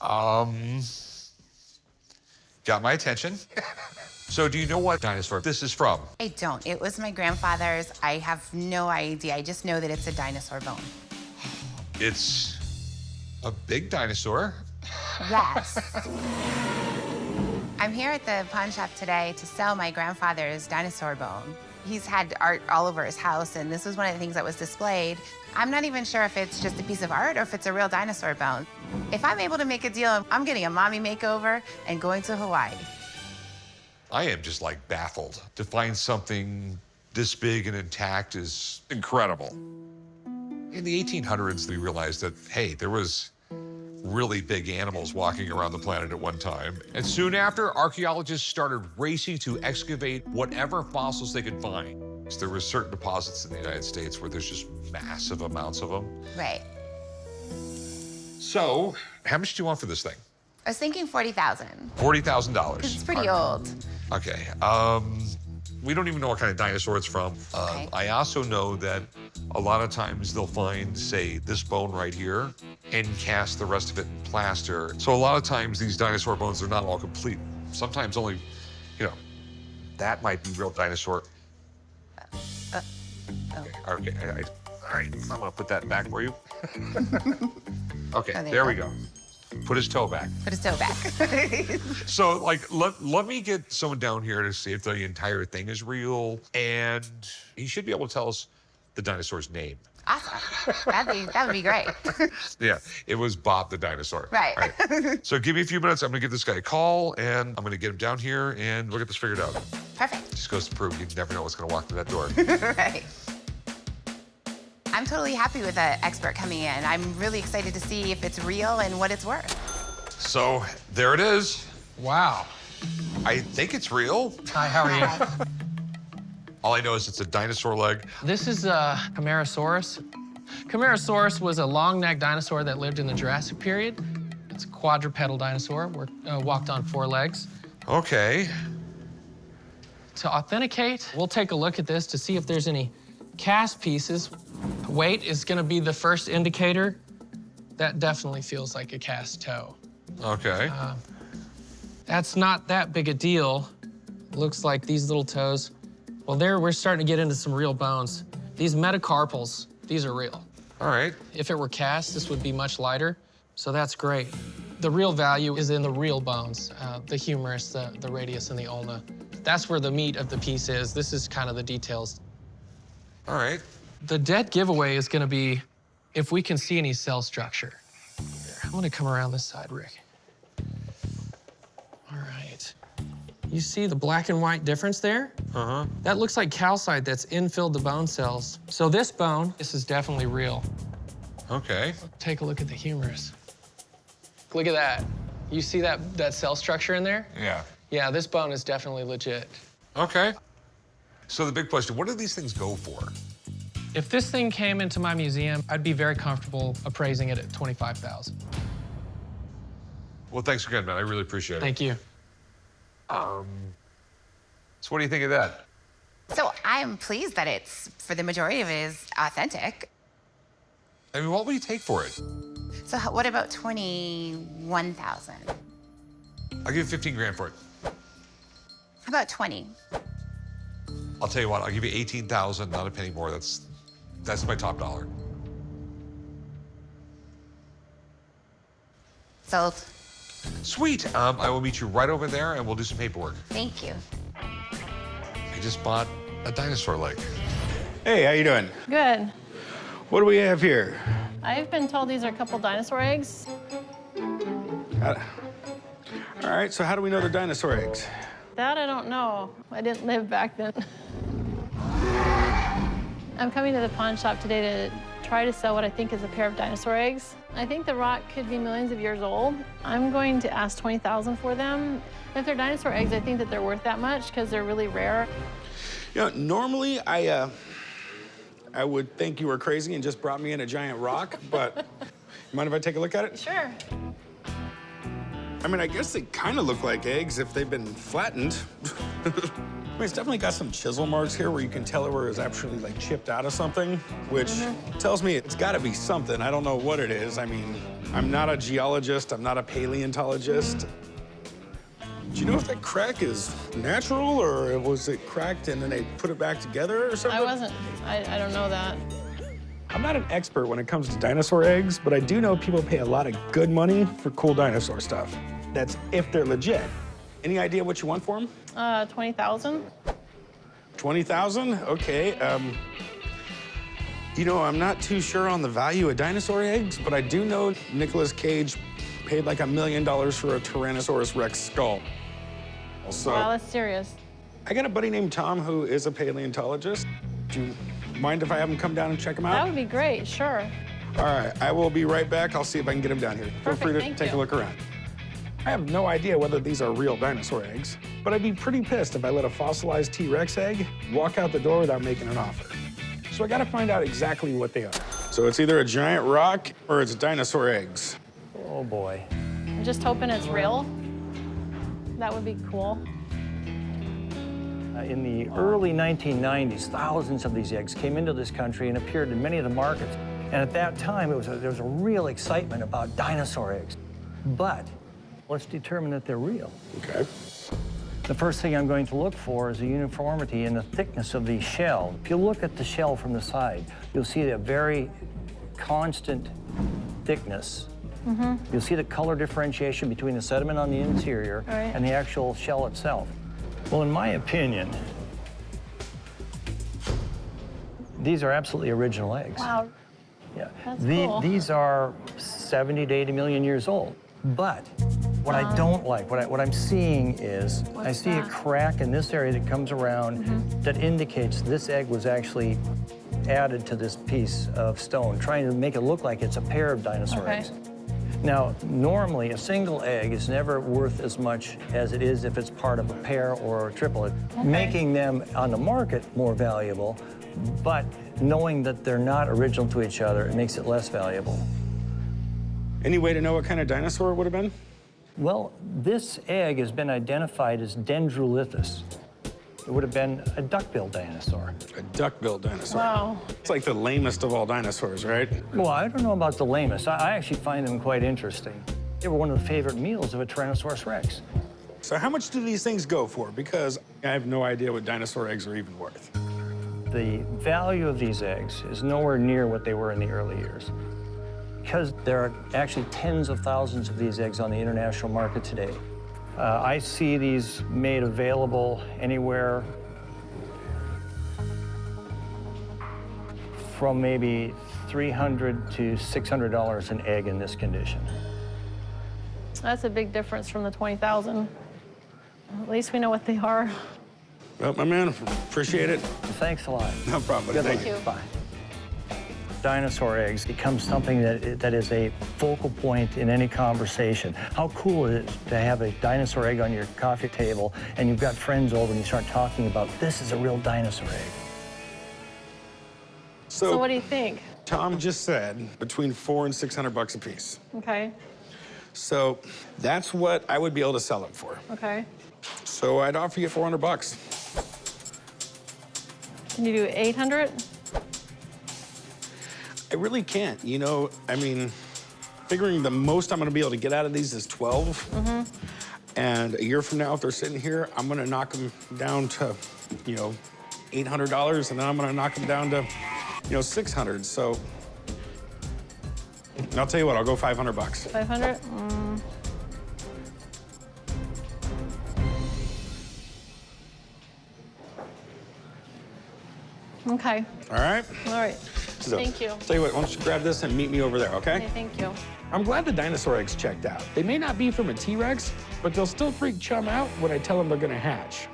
Got my attention. So do you know what dinosaur this is from? I don't. It was my grandfather's. I have no idea. I just know that it's a dinosaur bone. It's a big dinosaur. Yes. I'm here at the pawn shop today to sell my grandfather's dinosaur bone. He's had art all over his house, and this was one of the things that was displayed. I'm not even sure if it's just a piece of art or if it's a real dinosaur bone. If I'm able to make a deal, I'm getting a mommy makeover and going to Hawaii. I am just like baffled. To find something this big and intact is incredible. In the 1800s, they realized that, hey, there was really big animals walking around the planet at one time. And soon after, archaeologists started racing to excavate whatever fossils they could find. So there were certain deposits in the United States where there's just massive amounts of them. Right. So, how much do you want for this thing? I was thinking $40,000. $40,000. It's pretty old. Okay. We don't even know what kind of dinosaur it's from. Okay. I also know that a lot of times they'll find, say, this bone right here and cast the rest of it in plaster. So a lot of times these dinosaur bones are not all complete. Sometimes only, that might be real dinosaur. Oh. Okay, all right, I'm gonna put that back for you. Okay, Oh, there we go. Put his toe back. Put his toe back. So, let me get someone down here to see if the entire thing is real, and he should be able to tell us the dinosaur's name. Awesome. That would be great. Yeah, it was Bob the dinosaur. Right. All right. So give me a few minutes. I'm gonna give this guy a call, and I'm gonna get him down here, and we'll get this figured out. Perfect. Just goes to prove you never know what's gonna walk through that door. Right. I'm totally happy with the expert coming in. I'm really excited to see if it's real and what it's worth. So there it is. Wow. I think it's real. Hi, how are you? All I know is it's a dinosaur leg. This is Camarasaurus. Camarasaurus was a long-necked dinosaur that lived in the Jurassic period. It's a quadrupedal dinosaur, walked on 4 legs. Okay. To authenticate, we'll take a look at this to see if there's any cast pieces. Weight is gonna be the first indicator. That definitely feels like a cast toe. Okay. That's not that big a deal. Looks like these little toes. Well, there we're starting to get into some real bones. These metacarpals, these are real. All right. If it were cast, this would be much lighter, so that's great. The real value is in the real bones, the humerus, the radius, and the ulna. That's where the meat of the piece is. This is kind of the details. All right. The dead giveaway is gonna be if we can see any cell structure. Here, I'm gonna come around this side, Rick. All right. You see the black and white difference there? Uh-huh. That looks like calcite that's infilled the bone cells. So this bone, this is definitely real. Okay. Take a look at the humerus. Look at that. You see that cell structure in there? Yeah. Yeah, this bone is definitely legit. Okay. So the big question, what do these things go for? If this thing came into my museum, I'd be very comfortable appraising it at $25,000. Well, thanks again, man. I really appreciate it. Thank you. So what do you think of that? So I'm pleased that it's, for the majority of it, is authentic. I mean, what would you take for it? So what about 21,000? I'll give you 15 grand for it. How about 20? I'll tell you what, I'll give you 18,000, not a penny more. That's my top dollar. Sold. Sweet. I will meet you right over there, and we'll do some paperwork. Thank you. I just bought a dinosaur leg. Hey, how you doing? Good. What do we have here? I've been told these are a couple dinosaur eggs. All right, so how do we know they're dinosaur eggs? That I don't know. I didn't live back then. I'm coming to the pawn shop today to try to sell what I think is a pair of dinosaur eggs. I think the rock could be millions of years old. I'm going to ask $20,000 for them. If they're dinosaur eggs, I think that they're worth that much because they're really rare. You know, normally I would think you were crazy and just brought me in a giant rock, but you mind if I take a look at it? Sure. I mean, I guess they kind of look like eggs if they've been flattened. I mean, it's definitely got some chisel marks here where you can tell it where it was actually like chipped out of something, which tells me it's got to be something. I don't know what it is. I mean, I'm not a geologist, I'm not a paleontologist. Do you know if that crack is natural, or was it cracked and then they put it back together or something? I don't know that. I'm not an expert when it comes to dinosaur eggs, but I do know people pay a lot of good money for cool dinosaur stuff. That's if they're legit. Any idea what you want for them? 20,000. 20,000? Okay. You know, I'm not too sure on the value of dinosaur eggs, but I do know Nicolas Cage paid like $1 million for a Tyrannosaurus Rex skull. So, Wow, that's serious. I got a buddy named Tom who is a paleontologist. Do you mind if I have him come down and check him out? That would be great, sure. All right, I will be right back. I'll see if I can get him down here. Feel Perfect, free to thank take a you. look around. I have no idea whether these are real dinosaur eggs, but I'd be pretty pissed if I let a fossilized T-Rex egg walk out the door without making an offer. So I gotta find out exactly what they are. So it's either a giant rock or it's dinosaur eggs. Oh boy. I'm just hoping it's real. That would be cool. In the early 1990s, thousands of these eggs came into this country and appeared in many of the markets. And at that time, there was a real excitement about dinosaur eggs. But let's determine that they're real. Okay. The first thing I'm going to look for is a uniformity in the thickness of the shell. If you look at the shell from the side, you'll see a very constant thickness. You'll see the color differentiation between the sediment on the interior Right. and the actual shell itself. Well, in my opinion, these are absolutely original eggs. Wow. Yeah. That's cool. These are 70 to 80 million years old. But what I don't like, what I'm seeing is, I What's see a that? crack in this area that comes around that indicates this egg was actually added to this piece of stone, trying to make it look like it's a pair of dinosaur Okay. eggs. Now, normally, a single egg is never worth as much as it is if it's part of a pair or a triplet, making them on the market more valuable, but knowing that they're not original to each other, it makes it less valuable. Any way to know what kind of dinosaur it would have been? Well, this egg has been identified as Dendrolithus. It would have been a duck-billed dinosaur. A duck-billed dinosaur. Wow. It's like the lamest of all dinosaurs, right? Well, I don't know about the lamest. I actually find them quite interesting. They were one of the favorite meals of a Tyrannosaurus Rex. So how much do these things go for? Because I have no idea what dinosaur eggs are even worth. The value of these eggs is nowhere near what they were in the early years. Because there are actually tens of thousands of these eggs on the international market today. I see these made available anywhere from maybe $300 to $600 an egg in this condition. That's a big difference from the 20,000. At least we know what they are. Well, my man, appreciate it. Thanks a lot. No problem. Good Thank luck. you. you. Bye. Dinosaur eggs become something that is a focal point in any conversation. How cool is it to have a dinosaur egg on your coffee table and you've got friends over and you start talking about, this is a real dinosaur egg. So what do you think? Tom just said between $400 and $600 a piece. Okay, So that's what I would be able to sell it for. okay. So I'd offer you $400. Can you do 800? I really can't. You know, I mean, figuring the most I'm gonna be able to get out of these is 12. And a year from now, if they're sitting here, I'm gonna knock them down to, you know, $800, and then I'm gonna knock them down to, you know, 600. So I'll tell you what, I'll go $500. 500? Okay, All right? all right. So, Thank you. Tell you what, why don't you grab this and meet me over there, okay? Okay, thank you. I'm glad the dinosaur eggs checked out. They may not be from a T-Rex, but they'll still freak Chum out when I tell them they're gonna hatch.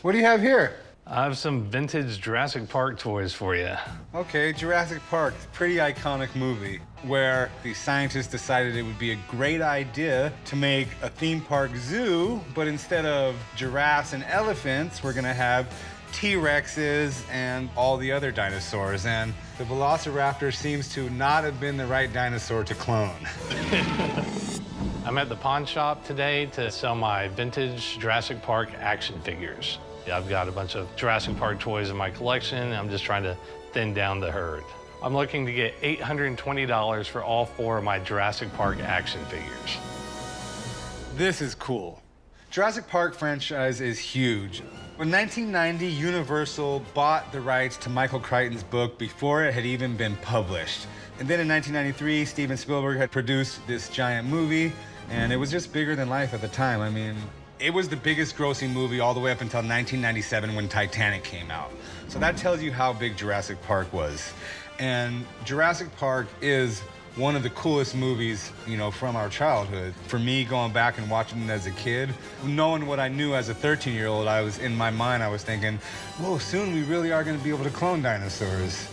What do you have here? I have some vintage Jurassic Park toys for you. Okay, Jurassic Park, pretty iconic movie where the scientists decided it would be a great idea to make a theme park zoo, but instead of giraffes and elephants, we're gonna have T-Rexes and all the other dinosaurs. And the Velociraptor seems to not have been the right dinosaur to clone. I'm at the pawn shop today to sell my vintage Jurassic Park action figures. I've got a bunch of Jurassic Park toys in my collection, and I'm just trying to thin down the herd. I'm looking to get $820 for all 4 of my Jurassic Park action figures. This is cool. Jurassic Park franchise is huge. In 1990, Universal bought the rights to Michael Crichton's book before it had even been published. And then in 1993, Steven Spielberg had produced this giant movie, and it was just bigger than life at the time. I mean, it was the biggest grossing movie all the way up until 1997 when Titanic came out. So that tells you how big Jurassic Park was. And Jurassic Park is one of the coolest movies, you know, from our childhood. For me, going back and watching it as a kid, knowing what I knew as a 13-year-old, in my mind, I was thinking, whoa, soon we really are gonna be able to clone dinosaurs.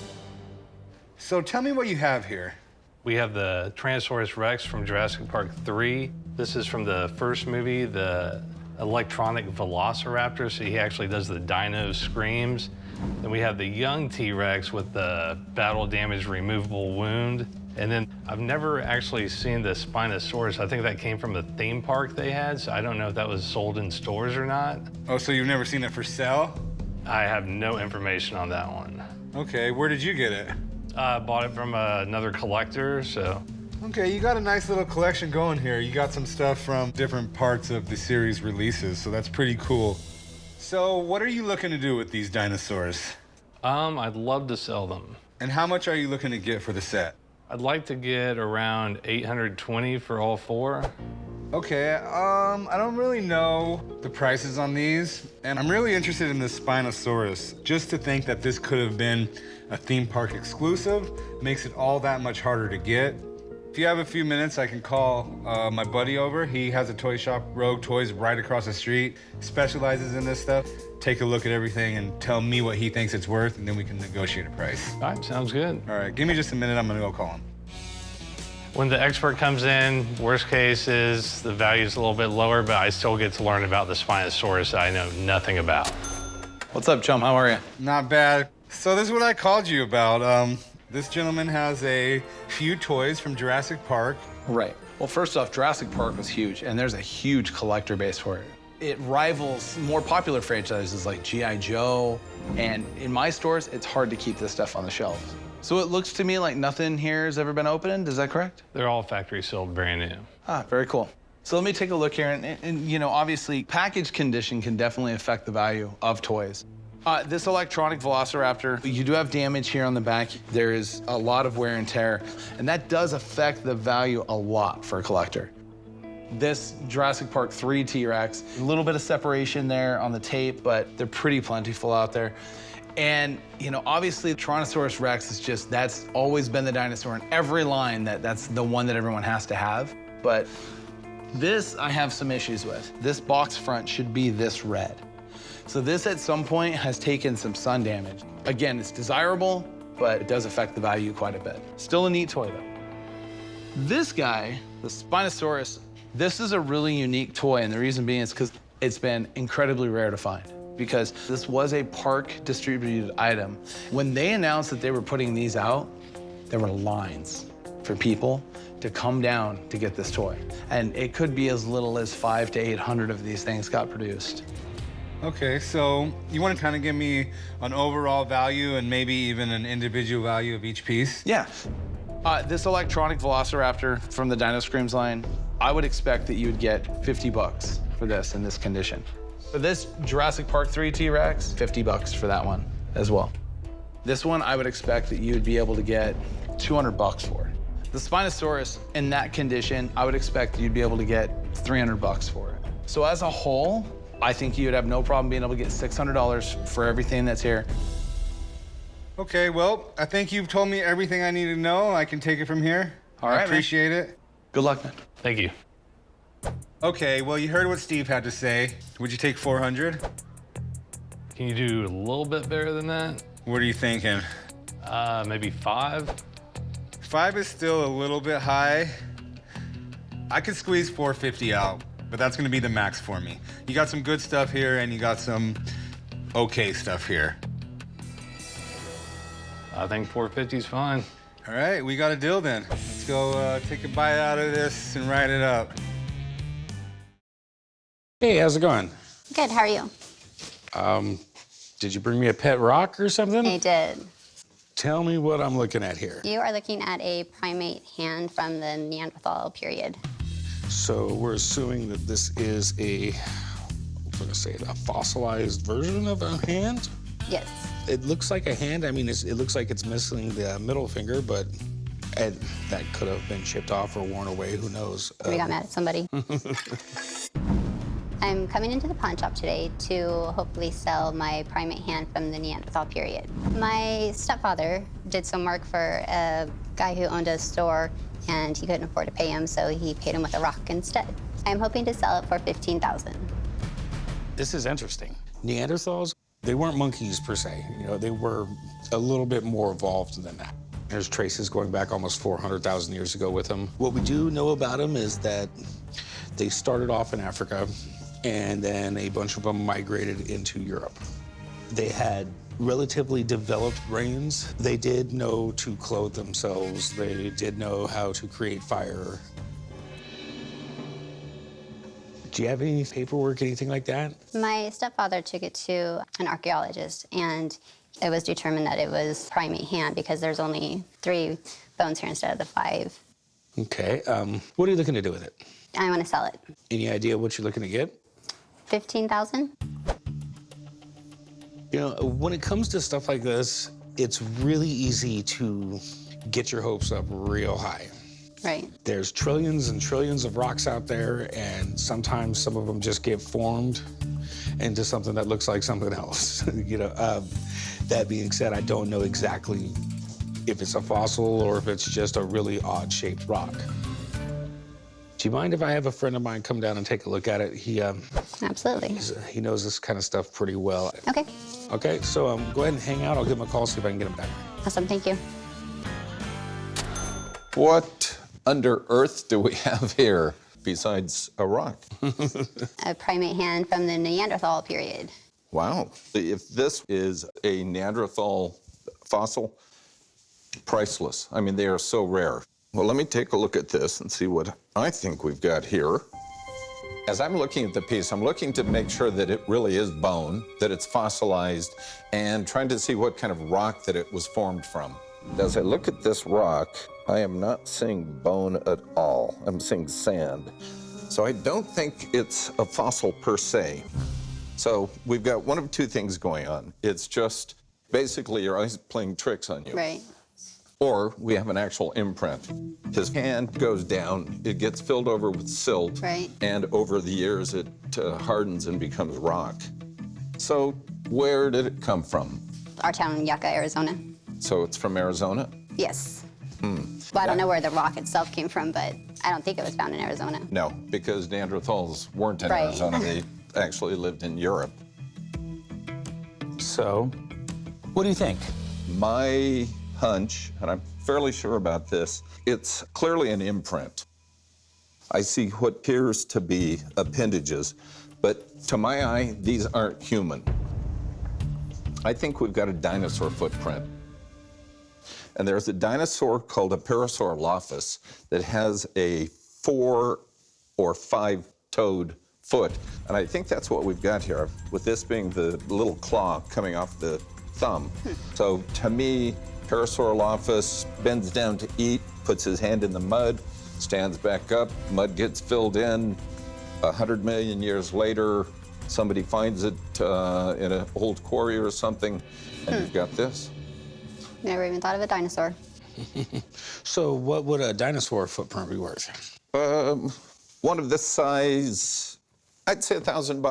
So tell me what you have here. We have the Tyrannosaurus Rex from Jurassic Park 3. This is from the first movie, the electronic velociraptor, so he actually does the dino screams. Then we have the young T-Rex with the battle-damaged removable wound. And then I've never actually seen the Spinosaurus. I think that came from a theme park they had, so I don't know if that was sold in stores or not. Oh, so you've never seen it for sale? I have no information on that one. Okay, where did you get it? I bought it from another collector, so. Okay, you got a nice little collection going here. You got some stuff from different parts of the series releases, so that's pretty cool. So what are you looking to do with these dinosaurs? I'd love to sell them. And how much are you looking to get for the set? I'd like to get around $820 for all 4. Okay, I don't really know the prices on these, and I'm really interested in the Spinosaurus. Just to think that this could have been a theme park exclusive makes it all that much harder to get. If you have a few minutes, I can call my buddy over. He has a toy shop, Rogue Toys, right across the street, specializes in this stuff. Take a look at everything and tell me what he thinks it's worth, and then we can negotiate a price. All right, sounds good. All right, give me just a minute, I'm gonna go call him. When the expert comes in, worst case is the value's a little bit lower, but I still get to learn about the Spinosaurus that I know nothing about. What's up, chum? How are you? Not bad. So this is what I called you about. This gentleman has a few toys from Jurassic Park. Right. Well, first off, Jurassic Park was huge, and there's a huge collector base for it. It rivals more popular franchises like G.I. Joe, and in my stores, it's hard to keep this stuff on the shelves. So it looks to me like nothing here has ever been opened, is that correct? They're all factory sold, brand new. Ah, very cool. So let me take a look here, and you know, obviously, package condition can definitely affect the value of toys. This electronic velociraptor, you do have damage here on the back. There is a lot of wear and tear, and that does affect the value a lot for a collector. This Jurassic Park 3 T-Rex, a little bit of separation there on the tape, but they're pretty plentiful out there. And, you know, obviously, Tyrannosaurus Rex is just, that's always been the dinosaur in every line, that's the one that everyone has to have. But this, I have some issues with. This box front should be this red. So this, at some point, has taken some sun damage. Again, it's desirable, but it does affect the value quite a bit. Still a neat toy, though. This guy, the Spinosaurus, this is a really unique toy, and the reason being is because it's been incredibly rare to find, because this was a park distributed item. When they announced that they were putting these out, there were lines for people to come down to get this toy. And it could be as little as 500 to 800 of these things got produced. Okay, so you want to kind of give me an overall value and maybe even an individual value of each piece? Yeah. This electronic velociraptor from the Dino Screams line, I would expect that you would get 50 bucks for this in this condition. For this Jurassic Park 3 T-Rex, 50 bucks for that one as well. This one, I would expect that you would be able to get 200 bucks for. The Spinosaurus, in that condition, I would expect you'd be able to get 300 bucks for it. So as a whole, I think you'd have no problem being able to get $600 for everything that's here. Okay, well, I think you've told me everything I need to know. I can take it from here. All right, I appreciate it. Good luck, man. Thank you. Okay, well, you heard what Steve had to say. Would you take 400? Can you do a little bit better than that? What are you thinking? Maybe 5? 5 is still a little bit high. I could squeeze 450 out, but that's gonna be the max for me. You got some good stuff here, and you got some okay stuff here. I think 450 is fine. All right, we got a deal then. Let's go take a bite out of this and write it up. Hey, how's it going? Good, how are you? Did you bring me a pet rock or something? I did. Tell me what I'm looking at here. You are looking at a primate hand from the Neanderthal period. So we're assuming that this is a fossilized version of a hand? Yes. It looks like a hand. I mean, it looks like it's missing the middle finger, but that could have been chipped off or worn away. Who knows? We got mad at somebody. I'm coming into the pawn shop today to hopefully sell my primate hand from the Neanderthal period. My stepfather did some work for a guy who owned a store, and he couldn't afford to pay him, so he paid him with a rock instead. I'm hoping to sell it for $15,000. This is interesting. Neanderthals, they weren't monkeys per se. You know, they were a little bit more evolved than that. There's traces going back almost 400,000 years ago with them. What we do know about them is that they started off in Africa, and then a bunch of them migrated into Europe. They had relatively developed brains. They did know to clothe themselves. They did know how to create fire. Do you have any paperwork, anything like that? My stepfather took it to an archaeologist, and it was determined that it was primate hand because there's only 3 bones here instead of the 5. Okay, what are you looking to do with it? I want to sell it. Any idea what you're looking to get? $15,000? You know, when it comes to stuff like this, it's really easy to get your hopes up real high. Right. There's trillions and trillions of rocks out there, and sometimes some of them just get formed into something that looks like something else. You know, that being said, I don't know exactly if it's a fossil or if it's just a really odd-shaped rock. Do you mind if I have a friend of mine come down and take a look at it? Absolutely. He knows this kind of stuff pretty well. Okay. Okay, so go ahead and hang out. I'll give him a call, see if I can get him back. Awesome, thank you. What under earth do we have here besides a rock? A primate hand from the Neanderthal period. Wow. If this is a Neanderthal fossil, priceless. I mean, they are so rare. Well, let me take a look at this and see what I think we've got here. As I'm looking at the piece, I'm looking to make sure that it really is bone, that it's fossilized, and trying to see what kind of rock that it was formed from. As I look at this rock, I am not seeing bone at all. I'm seeing sand. So I don't think it's a fossil per se. So we've got one of 2 things going on. It's just basically your eyes playing tricks on you. Right. Or we have an actual imprint. His hand goes down, it gets filled over with silt, Right. and over the years it hardens and becomes rock. So where did it come from? Our town in Yucca, Arizona. So it's from Arizona? Yes. Well, I don't know where the rock itself came from, but I don't think it was found in Arizona. No, because Neanderthals weren't in Right. Arizona. They actually lived in Europe. So, what do you think? My hunch, and I'm fairly sure about this, it's clearly an imprint. I see what appears to be appendages, but to my eye, these aren't human. I think we've got a dinosaur footprint. And there's a dinosaur called a Parasaurolophus that has a 4 or 5-toed foot. And I think that's what we've got here, with this being the little claw coming off the thumb. So to me, Parasaurolophus bends down to eat, puts his hand in the mud, stands back up, mud gets filled in. 100 million years later, somebody finds it in an old quarry or something, and you've got this. Never even thought of a dinosaur. So what would a dinosaur footprint be worth? One of this size, I'd say $1,000.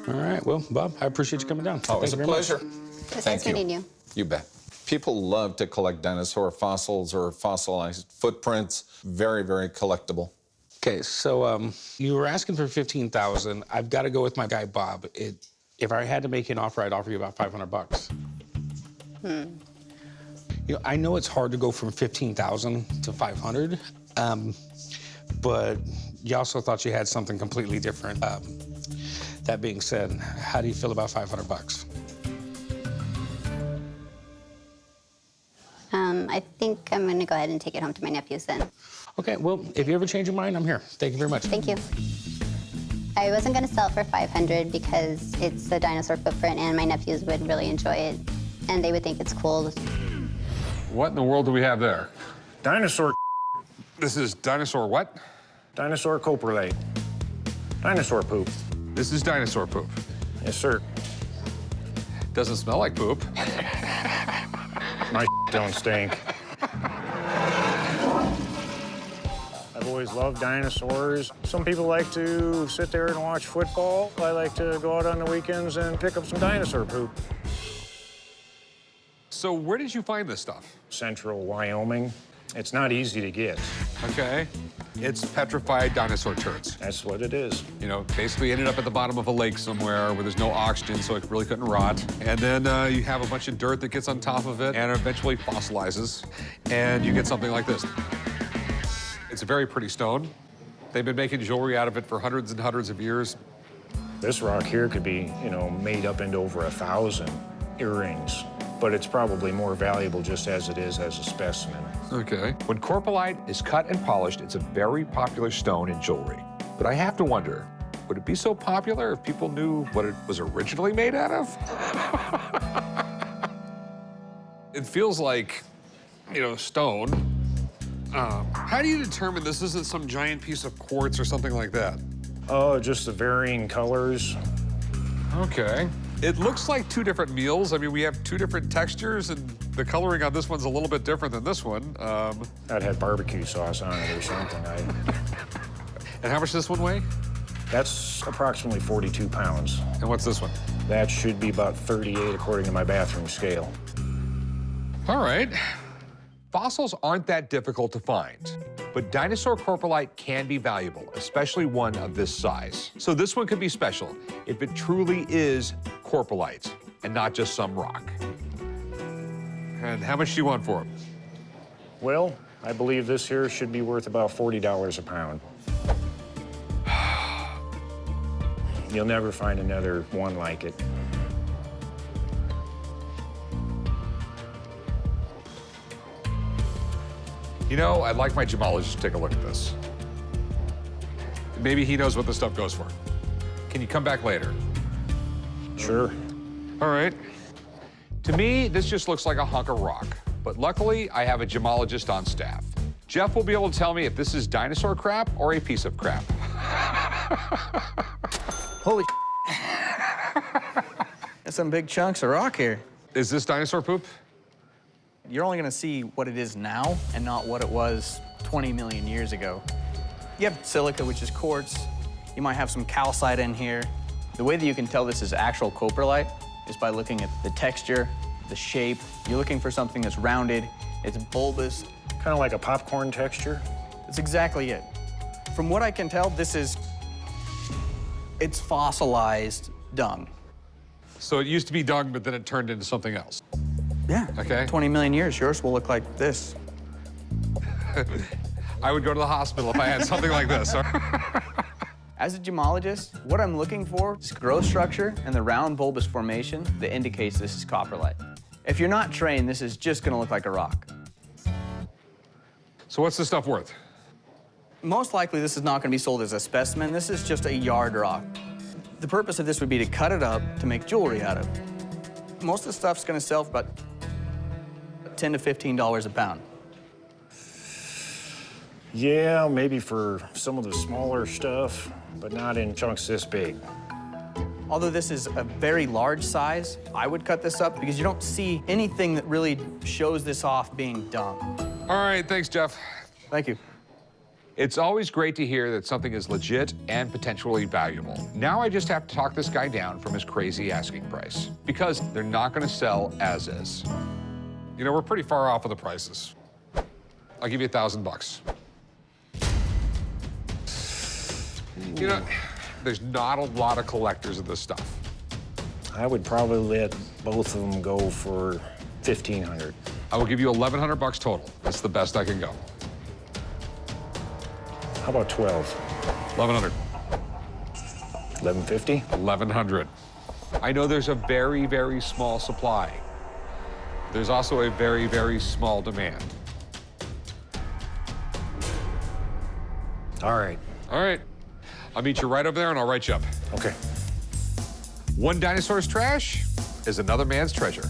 All right, well, Bob, I appreciate you coming down. Always a Thank you very much. pleasure. It was Thank nice meeting you. You bet. People love to collect dinosaur fossils or fossilized footprints. Very, very collectible. Okay, so you were asking for $15,000. I've got to go with my guy Bob. If I had to make an offer, I'd offer you about $500. You know, I know it's hard to go from $15,000 to $500, but you also thought you had something completely different. That being said, how do you feel about $500? I think I'm going to go ahead and take it home to my nephews then. Okay, well, if you ever change your mind, I'm here. Thank you very much. Thank you. I wasn't going to sell it for $500 because it's a dinosaur footprint and my nephews would really enjoy it. and they would think it's cool. What in the world do we have there? Dinosaur. This is dinosaur what? Dinosaur coprolite. Dinosaur poop. This is dinosaur poop. Yes, sir. Doesn't smell like poop. My don't stink. I've always loved dinosaurs. Some people like to sit there and watch football. I like to go out on the weekends and pick up some dinosaur poop. So where did you find this stuff? Central Wyoming. It's not easy to get. Okay. It's petrified dinosaur turds. That's what it is. You know, basically ended up at the bottom of a lake somewhere where there's no oxygen, so it really couldn't rot. And then you have a bunch of dirt that gets on top of it and eventually fossilizes, and you get something like this. It's a very pretty stone. They've been making jewelry out of it for hundreds and hundreds of years. This rock here could be, you know, made up into over 1,000 earrings, but it's probably more valuable just as it is as a specimen. Okay. When corpolite is cut and polished, it's a very popular stone in jewelry. But I have to wonder, would it be so popular if people knew what it was originally made out of? It feels like, you know, stone. How do you determine this isn't some giant piece of quartz or something like that? Oh, just the varying colors. Okay. It looks like two different meals. I mean, we have two different textures, and the coloring on this one's a little bit different than this one. That had barbecue sauce on it or something. And how much does this one weigh? That's approximately 42 pounds. And what's this one? That should be about 38 according to my bathroom scale. All right. Fossils aren't that difficult to find, but dinosaur corpolite can be valuable, especially one of this size. So this one could be special if it truly is corpolite and not just some rock. And how much do you want for them? Well, I believe this here should be worth about $40 a pound. You'll never find another one like it. You know, I'd like my gemologist to take a look at this. Maybe he knows what this stuff goes for. Can you come back later? Sure. All right. To me, this just looks like a hunk of rock, but luckily I have a gemologist on staff. Jeff will be able to tell me if this is dinosaur crap or a piece of crap. Holy There's some big chunks of rock here. Is this dinosaur poop? You're only gonna see what it is now and not what it was 20 million years ago. You have silica, which is quartz. You might have some calcite in here. The way that you can tell this is actual coprolite is by looking at the texture, the shape. You're looking for something that's rounded, it's bulbous. Kind of like a popcorn texture. That's exactly it. From what I can tell, it's fossilized dung. So it used to be dung, but then it turned into something else. Yeah. Okay. 20 million years, yours will look like this. I would go to the hospital if I had something like this. As a gemologist, what I'm looking for is growth structure and the round bulbous formation that indicates this is coprolite. If you're not trained, this is just gonna look like a rock. So what's this stuff worth? Most likely, this is not gonna be sold as a specimen. This is just a yard rock. The purpose of this would be to cut it up to make jewelry out of. Most of the stuff's gonna sell for about $10 to $15 a pound. Yeah, maybe for some of the smaller stuff, but not in chunks this big. Although this is a very large size, I would cut this up because you don't see anything that really shows this off being dung. All right, thanks, Jeff. Thank you. It's always great to hear that something is legit and potentially valuable. Now I just have to talk this guy down from his crazy asking price, because they're not gonna sell as is. You know, we're pretty far off of the prices. I'll give you $1,000. You know, there's not a lot of collectors of this stuff. I would probably let both of them go for $1,500. I will give you $1,100 total. That's the best I can go. How about 12? 1,100. 1150? 1,100. I know there's a very, very small supply. There's also a very, very small demand. All right. All right. I'll meet you right over there and I'll write you up. Okay. One dinosaur's trash is another man's treasure.